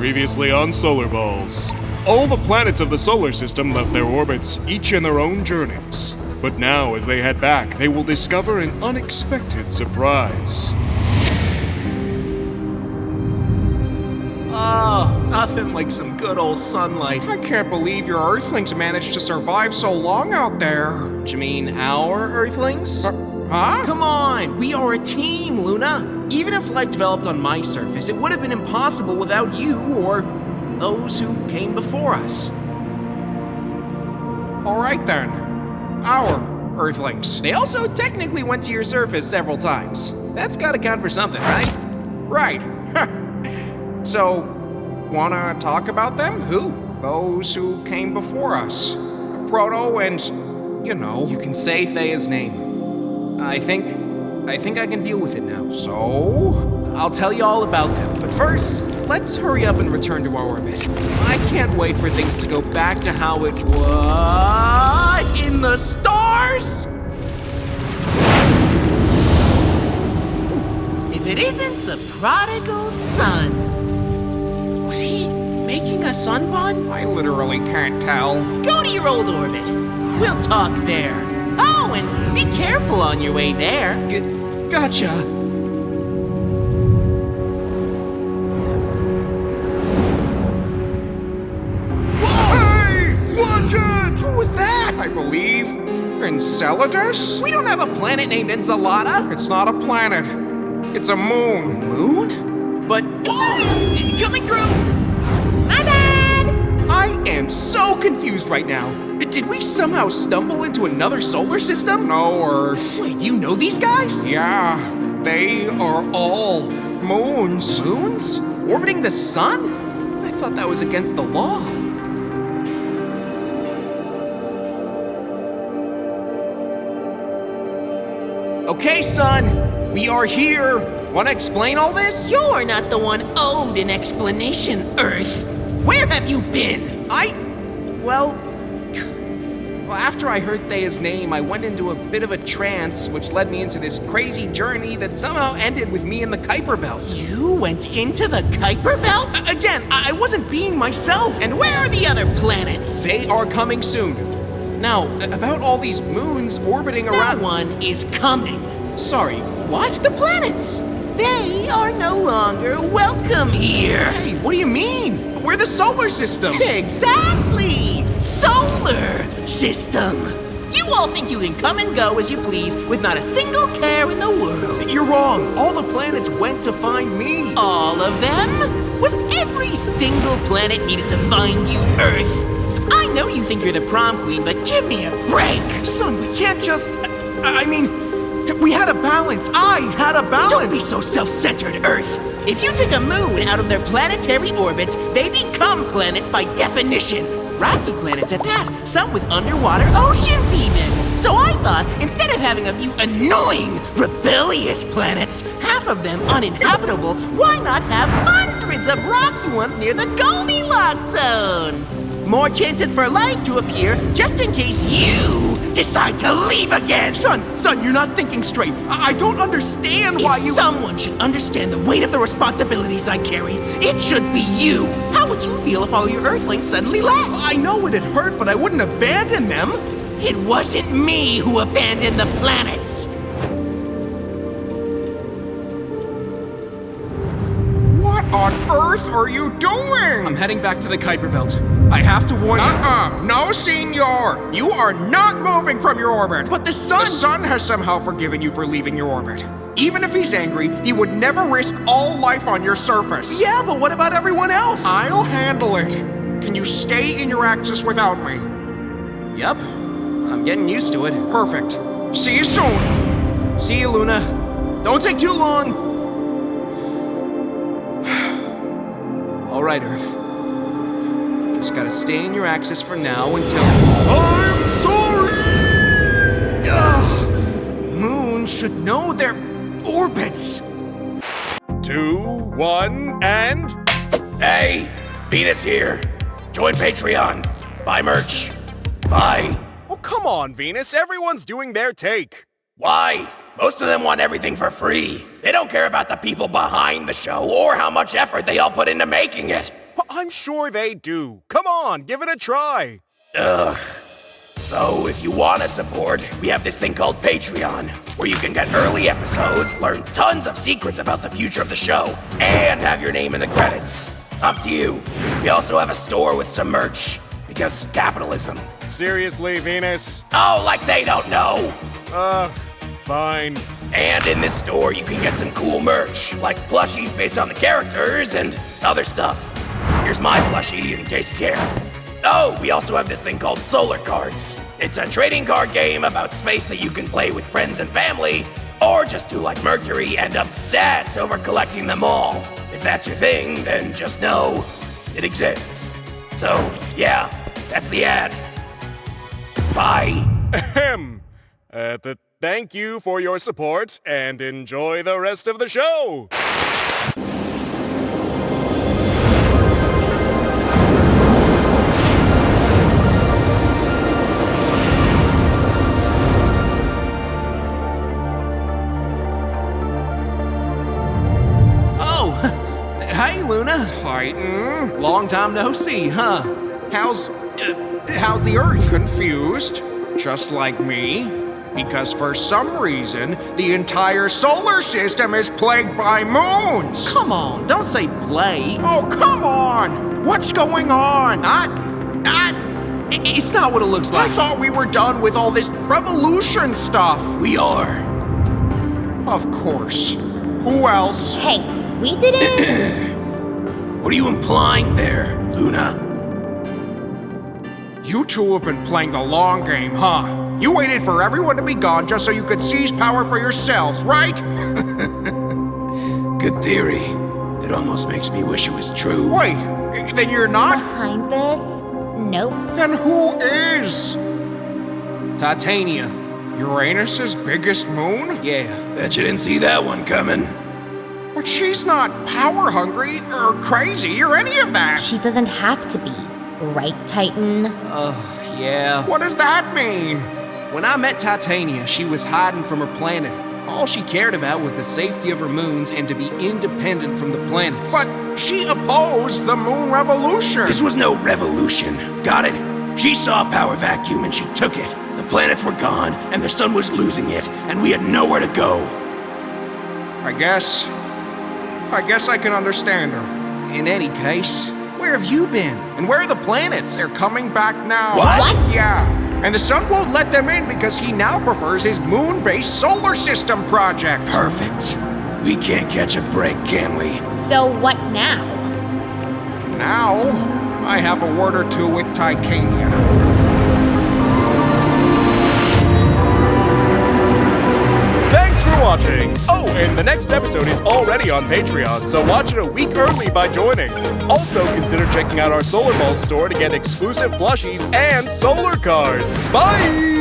Previously on SolarBalls. All the planets of the solar system left their orbits, each in their own journeys. But now, as they head back, they will discover an unexpected surprise. Oh, nothing like some good old sunlight. I can't believe your Earthlings managed to survive so long out there. Do you mean our Earthlings? Huh? Come on, we are a team, Luna. Even if life developed on my surface, it would have been impossible without you or those who came before us. All right then, our Earthlings. They also technically went to your surface several times. That's gotta count for something, right? Right. So, wanna talk about them? Who? Those who came before us. Proto and, you know. You can say Thea's name. I think I can deal with it now. So, I'll tell you all about them. But first, let's hurry up and return to our orbit. I can't wait for things to go back to how it was in the stars. If it isn't the prodigal son. Was he making a sun bun? I literally can't tell. Go to your old orbit. We'll talk there. Oh, and be careful on your way there. Gotcha. Whoa! Hey! Watch it! Who was that? I believe Enceladus? We don't have a planet named Encelada. It's not a planet. It's a moon. Moon? But whoa! Coming through! My bad! I am so confused right now. Did we somehow stumble into another solar system? No, Earth. Wait, you know these guys? Yeah, they are all moons. Moons? Orbiting the sun? I thought that was against the law. Okay, son, we are here. Want to explain all this? You're not the one owed an explanation, Earth. Where have you been? Well, after I heard Thea's name, I went into a bit of a trance, which led me into this crazy journey that somehow ended with me in the Kuiper Belt. You went into the Kuiper Belt? Again, I wasn't being myself. And where are the other planets? They are coming soon. Now, about all these moons orbiting around— No one is coming. Sorry, what? The planets! They are no longer welcome here. Hey, what do you mean? We're the solar system. Exactly! Solar system. You all think you can come and go as you please with not a single care in the world. You're wrong. All the planets went to find me. All of them? Was every single planet needed to find you, Earth? I know you think you're the prom queen, but give me a break. Son, we can't just... I mean, we had a balance. I had a balance. Don't be so self-centered, Earth. If you take a moon out of their planetary orbits, they become planets by definition. Rocky planets at that, some with underwater oceans even. So I thought, instead of having a few annoying, rebellious planets, half of them uninhabitable, why not have hundreds of rocky ones near the Goldilocks zone? More chances for life to appear just in case you decide to leave again. Son, you're not thinking straight. I don't understand why you— If someone should understand the weight of the responsibilities I carry, it should be you. How would you feel if all your Earthlings suddenly left? I know it'd hurt, but I wouldn't abandon them. It wasn't me who abandoned the planets. What on earth are you doing? I'm heading back to the Kuiper Belt. I have to warn you. No, senor. You are not moving from your orbit. But the sun— The sun has somehow forgiven you for leaving your orbit. Even if he's angry, he would never risk all life on your surface. Yeah, but what about everyone else? I'll handle it. Can you stay in your axis without me? Yep. I'm getting used to it. Perfect. See you soon. See you, Luna. Don't take too long. All right, Earth. Just gotta stay in your axis for now until— I'm sorry! Moon should know their orbits. 2, 1, and... Hey, Venus here. Join Patreon. Buy merch. Buy. Oh, come on, Venus. Everyone's doing their take. Why? Most of them want everything for free. They don't care about the people behind the show or how much effort they all put into making it. I'm sure they do. Come on, give it a try. Ugh. So, if you want to support, we have this thing called Patreon, where you can get early episodes, learn tons of secrets about the future of the show, and have your name in the credits. Up to you. We also have a store with some merch, because capitalism. Seriously, Venus? Oh, like they don't know! Fine. And in this store, you can get some cool merch, like plushies based on the characters and other stuff. Here's my plushie, in case you care. Oh, we also have this thing called Solar Cards. It's a trading card game about space that you can play with friends and family, or just do like Mercury and obsess over collecting them all. If that's your thing, then just know it exists. So, yeah, that's the ad. Bye. Ahem. Thank you for your support, and enjoy the rest of the show! Oh, hey, Luna. Titan? Long time no see, huh? How's the Earth? Confused, just like me, because for some reason, the entire solar system is plagued by moons. Come on, don't say play. Oh, come on! What's going on? It's not what it looks I like. thought we were done with all this revolution stuff. We are. Of course. Who else? Hey, we didn't. What are you implying there, Luna? You two have been playing the long game, huh? You waited for everyone to be gone just so you could seize power for yourselves, right? Good theory. It almost makes me wish it was true. Wait, then you're not? Behind this? Nope. Then who is? Titania. Uranus's biggest moon? Yeah. Bet you didn't see that one coming. But she's not power hungry or crazy or any of that. She doesn't have to be. Right, Titan? Yeah. What does that mean? When I met Titania, she was hiding from her planet. All she cared about was the safety of her moons and to be independent from the planets. But she opposed the moon revolution. This was no revolution. Got it? She saw a power vacuum and she took it. The planets were gone and the sun was losing it, and we had nowhere to go. I guess I can understand her. In any case, where have you been? And where are the planets? They're coming back now. What? Yeah. And the sun won't let them in because he now prefers his moon-based solar system project. Perfect. We can't catch a break, can we? So what now? Now, I have a word or two with Titania. Thanks for watching! Oh, and the next episode is already on Patreon, so watch it a week early by joining. Also, consider checking out our SolarBalls store to get exclusive plushies and solar cards. Bye!